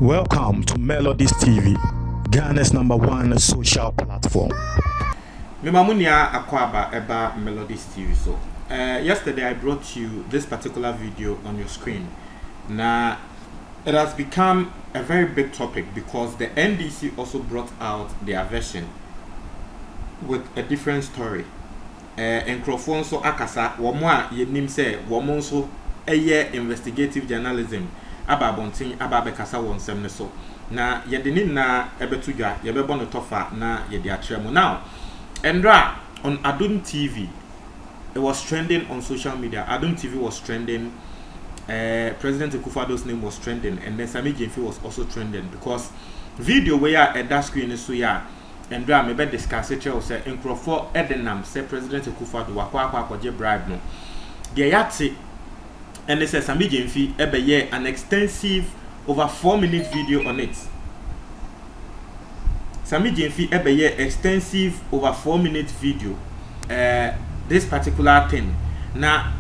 Welcome to Melodies TV, Ghana's #1 social platform. Mimamunia Akwaba Eba Melodies TV. So, yesterday I brought you this particular video on your screen. Now, it has become a very big topic because the NDC also brought out their version with a different story. Nkrofo so akasa womo a yenim se womo so eye investigative journalism aba bontin aba bekasa wonsem ne so na yedeni na ebetudwa yebebo no tofa na yede akyeremo. Now Endra on Adum TV, it was trending on social media. Adum TV was trending, President Akufo-Addo's name was trending, and then Sammy Gyamfi was also trending because video where at that screen is so yeah. And maybe discuss it or say Nkrofo Edenam say President Akufo-Addo wakwa bribe no. They yati and they say Sammy Gyamfi ebe an extensive over 4-minute video on it. Sammy Gyamfi ebe extensive over 4-minute video. This particular thing. Now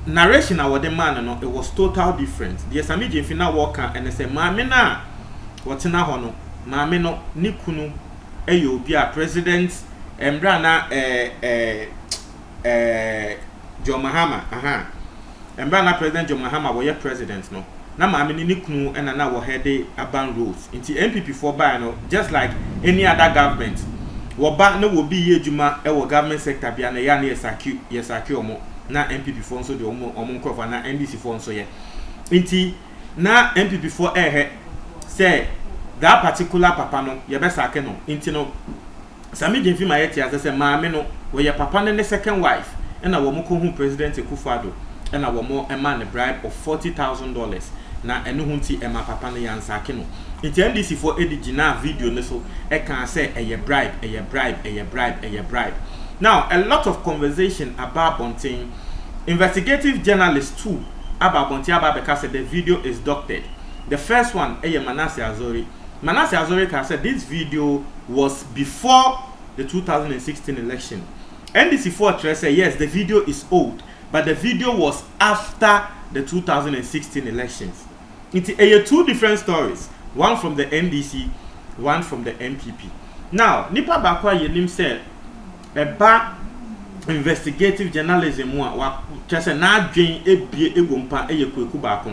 narration our the man no it was total different. The Sammy Gyamfi na walk and they say maame na what na hono maame no ni kunu eyo bi a president embra na John Mahama embra na president John Mahama wo ye president no na maame ni kunu ena na wo head urban roads into MPP for buy no just like any other government wo ba na wo bi ye adwuma e wo government sector bia na ya na yesaki omo na MPP for nso de omo nkrofa na NDC for nso ye into na MPP for say that particular papa no ye be sake no inti no Sammy Gyamfi ma yeti ase se maame no wo ye papa ne second wife na wo mo ko hu President Akufo-Addo na wo mo ema ne bribe of $40,000 na eno hu nti ema papa ne yan sake no inti NDC for edigina video ne so e kan say eye bribe. Now a lot of conversation about Bontin investigative journalists too about Bontin about because the video is doctored. The first one Manasseh Azori said this video was before the 2016 election. NDC4 said yes, the video is old, but the video was after the 2016 elections. It's two different stories, one from the NDC, one from the MPP. Now, Nipa Bakwa Yenim said about investigative journalism wa just na dwen ebie egompa Kweku Baako.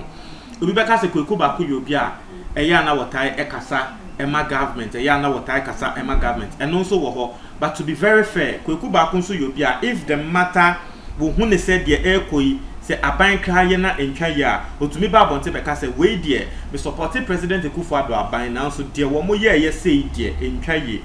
Obi beka se Kweku Baako yobi a eya na wotai ekasa ema government eya na wotai kasa ema government and also wo ho. But to be very fair, Kweku Baako nso yobi a if the matter wo hu ne said de ekoi se aban kraye na entwa ya otumi ba bonte beka se we de me support President Akufo-Addo aban na nso de wo mo ye sei de entwa ye.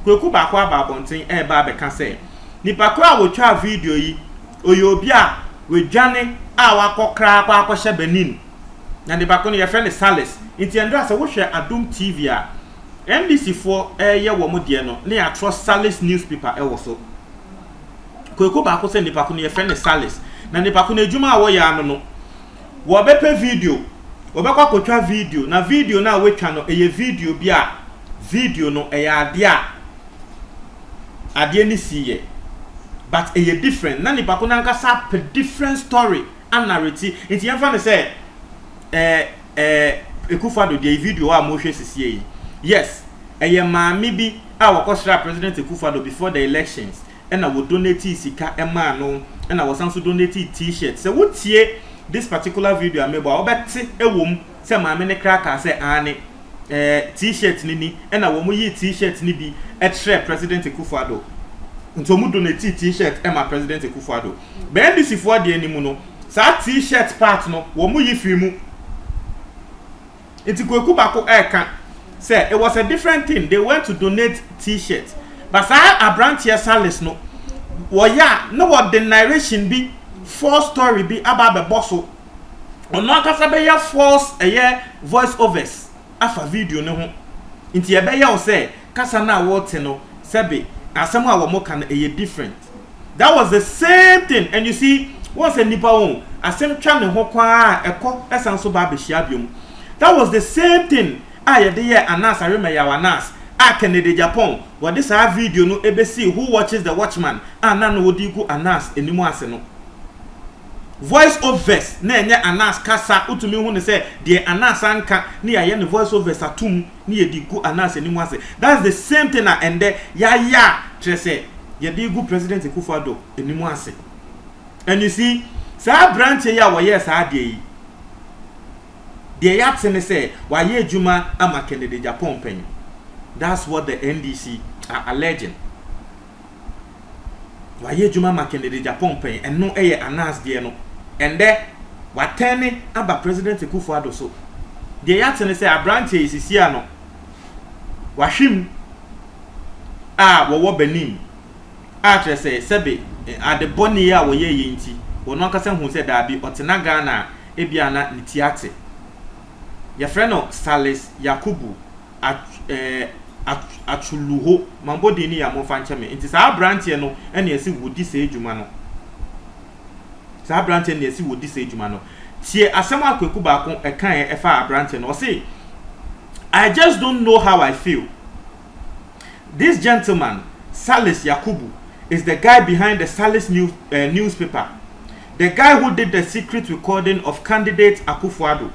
Kweku Baako aba bonte ba beka se nipa ko a wo twa video yi oyobi a we dwane a wakokra akwa Benin. Na the back on your friend is Salis. It's the Andras, I wish Adum TV. NDC for ye womo dear no. Near trust Salis newspaper also. Kweku Baako send the back on your friend is Salis. Na the back on the Juma waya no. Wabepe video. Wabekwa kocha video. Na video na we channel video bia. Video no adia. Adie ni siye. But different. Na the back on ankasa per different story and narrative. It's the friend say Akufo-Addo the video a mo hwe sisiye. Yes, maame bi a wakosra President Akufo-Addo before the elections and I would donate sika ema no and I was also donate t-shirts. So what tie this particular video amebo obeti ewom se maame ne kraka se ane t-shirt ni and I wo mo yi t-shirt ni bi etre President Akufo-Addo. Nto mu donate t-shirt ema President Akufo-Addo. Be NDC for de animu no sa t-shirt part no wo mo yi fi mu. It's Kweku Baako say it was a different thing. They went to donate t-shirts. But a branch here Salis no. No what the narration be false story be about the bosso. Or not as a false voice overs. Afa video no ho. Inti ebeya o say kasa na what no sebe asema wa mo kan different. That was the same thing. And you see once a nipa won asem twa ne ho kwa ekọ esan so ba be hia biom. That was the same thing. Anas Anas Kennedy Japan. What this video no ebesi who watches the Watchman. No wodi go Anas enimu ase no. voice overs na enye Anas kasa utumi hu ne say de Anas anka na ya ne voice overs atum na ye di gu Anas animu ase. That's the same thing na ende ya say ye di gu President Akufo-Addo animu ase. And you see sa branch ya wo yes sa de yi de ya tene say wa ye adwuma ama Kennedy Japan pen. That's what the NDC are alleging. Wa ye adwuma ama Kennedy Japan pen and no eye Anas de no. And there, what turning about President Akufo-Addo so? The yatin say a branch is here no. Washim wo benim. Say sebe at the bonny ya wo ye yinti. Wo no kasa hu say da bi otena Ghana ebiana nitiate. Your friend no Salis Yakubu atuluho mambo de ni ya mo fa ncheme. Nti sa branch no ene esi wodi se adwuma no. Sa branch na esi wodi se adwuma no tie asem akweku ba ko ekan e fa branch no say I just don't know how I feel. This gentleman Salis Yakubu is the guy behind the Salis newspaper, the guy who did the secret recording of candidate Akufo-Addo.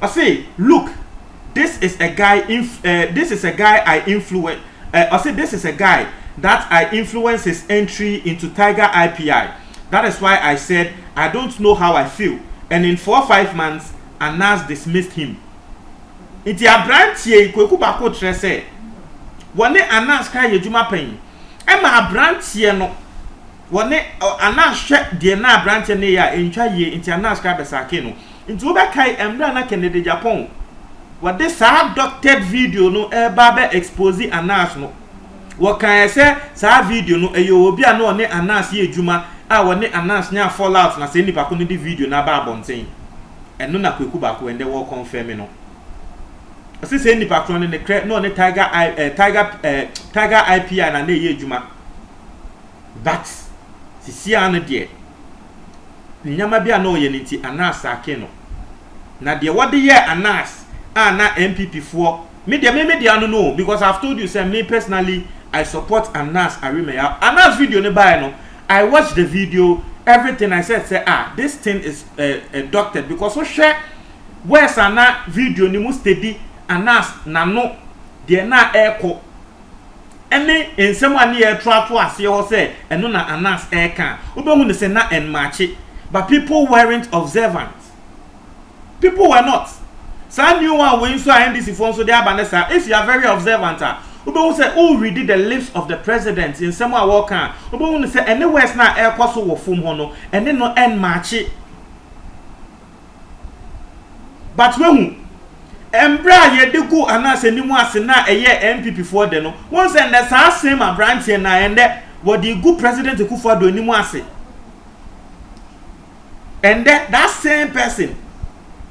I say, look, this is a guy I influence. I say this is a guy that I influenced his entry into Tiger IPI. That is why I said I don't know how I feel. And in 4 or 5 months, Anas dismissed him. Iti abrantie kweku bako trese. Wane Anas ka yejuma pen. Ema abrantie no. Wane Anas hwe de na abrantie ne ya entwa ye inti Anas ka besake no. Inti oba kai emra na Kennedy Japan. Wade sa doctored video no eba be expose Anas no. Wakan say sa video no eyo obi a no ne Anas ye adwuma a wone Anas nya fallout na se nipa ko no di video na ba abonten eno na kweku ba ko ende wo confirm no se nipa ko no ne no ne Tiger IPI na ye adwuma but sisi an de nyama bia na oye nti Anas ake no na de wode ye Anas na MPP for me no because I've told you say me personally I support Anas Arimaya. Anas video ne buy no. I watched the video, everything I said say this thing is doctored because so share where's Ana video ni mu steady Anas na no de na eko. Any in someone near try to ase ho say eno na Anas eka. Obehu ne say na en match but people weren't observant. People were not. Some new one when so NDC phone so they are if you are very observant Obo say who read the lips of the president in some walk can Obo say anywhere na air kwaso wo fom ho no ene no en match but when embra ye de go Anas animu ase na eye MPP for de no won say na sa same branch na ende wo the good president Akufo-Addo animu ase and that same person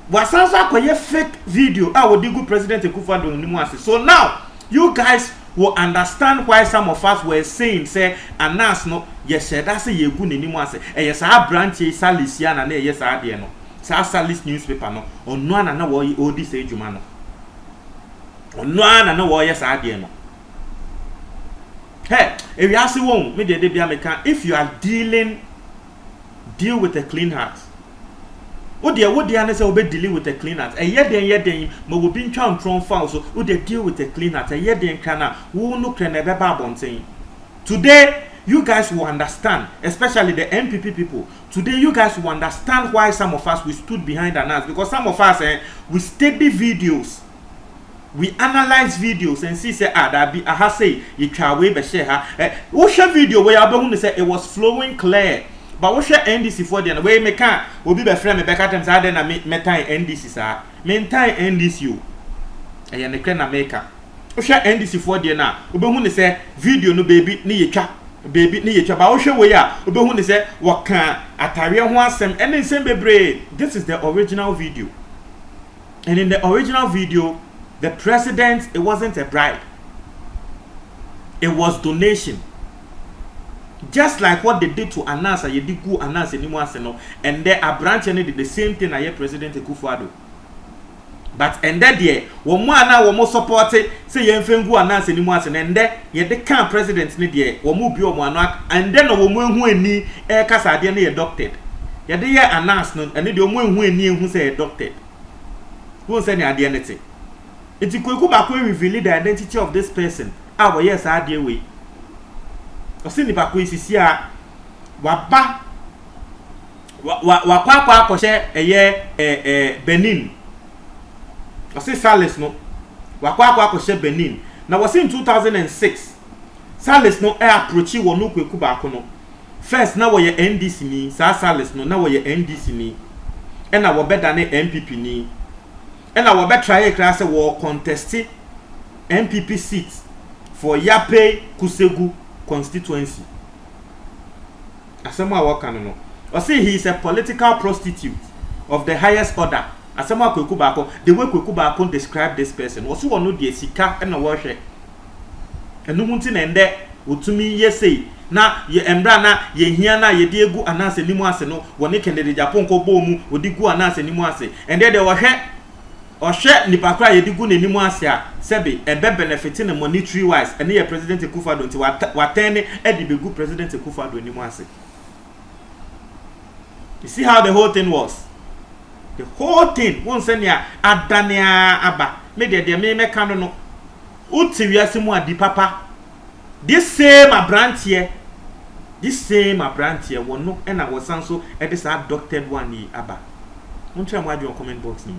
wasanso akoye fake video wo the good president Akufo-Addo animu ase. So now you guys will understand why some of us were saying say Anas no yes that say ye gu nanimu ase yes a branch Salisia na yes a de no sa Salis newspaper no ono ana na wo odi say djuma no ono ana na wo yes a de no hey if you ask won me de bia me can if you are deal with a clean heart what they are say we deal with a clean heart den ma wo bi ntwa ntron fa so we deal with a clean heart den kana wo no kre na be ba bonten. Today you guys will understand, especially the MPP people. Today you guys will understand why some of us we stood behind Anas, because some of us we study videos, we analyze videos and see say that be say you try we be share ha wo share video where you say it was flowing clear. But what share NDC for the way me can obi be frame me back at them say na me time NDC sa me time NDC you e ne kre na maker wo share NDC for the na obi hu ne say video no baby ni yetwa ba wo share we a obi hu ne say wo kan atare ho asem ene nsem bebre. This is the original video, and in the original video the president, it wasn't a bribe, it was donation. Just like what they did to Anas, they did go Anas anymore, and there are branch and did the same thing. I President Akufo-Addo. but ende de wo mo ana wo mo support say ye mfengu ana se ni mu ase na ende ye de kan president ni de wo mo bi o mo ano ende no wo mo ehu ani e kasa de na ye doctored ye de ye announce no ene de wo mo ehu ani ehu say ye doctored who say ni ade ne te iti Kweku Baako reveal the identity of this person a wo yes ade we o se ni Baako isisi a waba wa kwa akɔhye eye Benin o se Salis no wa kwa akɔhye Benin na was in 2006 Salis no approach wo no Kweku Baako no first na wo ye NDC ni Salis no na wo ye NDC ni na wo beda ne MPP ni na wo be try class wo contest MPP seat for Yape Kusegu constituency asema wo kan no o say he is a political prostitute of the highest order asema Kweku Baako the way Kweku Baako describe this person wo so wo no de sika na wo hwe enu hunti na ende otumi yesei na ye embra na ye hia na ye de egu anase nimu ase no wo ne Kennedy Japan ko bo mu odi gu anase nimu ase ende de wo hwe o hwe nipa kra ye de gu ne nimu ase a sebe ebe benefit na monetary wise ene ye president Akufo-Addo nti watene edi begu president Akufo-Addo nimu ase. You see how the whole thing was? The whole thing won senia adania aba me de me kan no uti wiase mu adi papa this same abrantie wono na wosan so e de sa doctored one ni aba. Won try mo adwo comment box ni.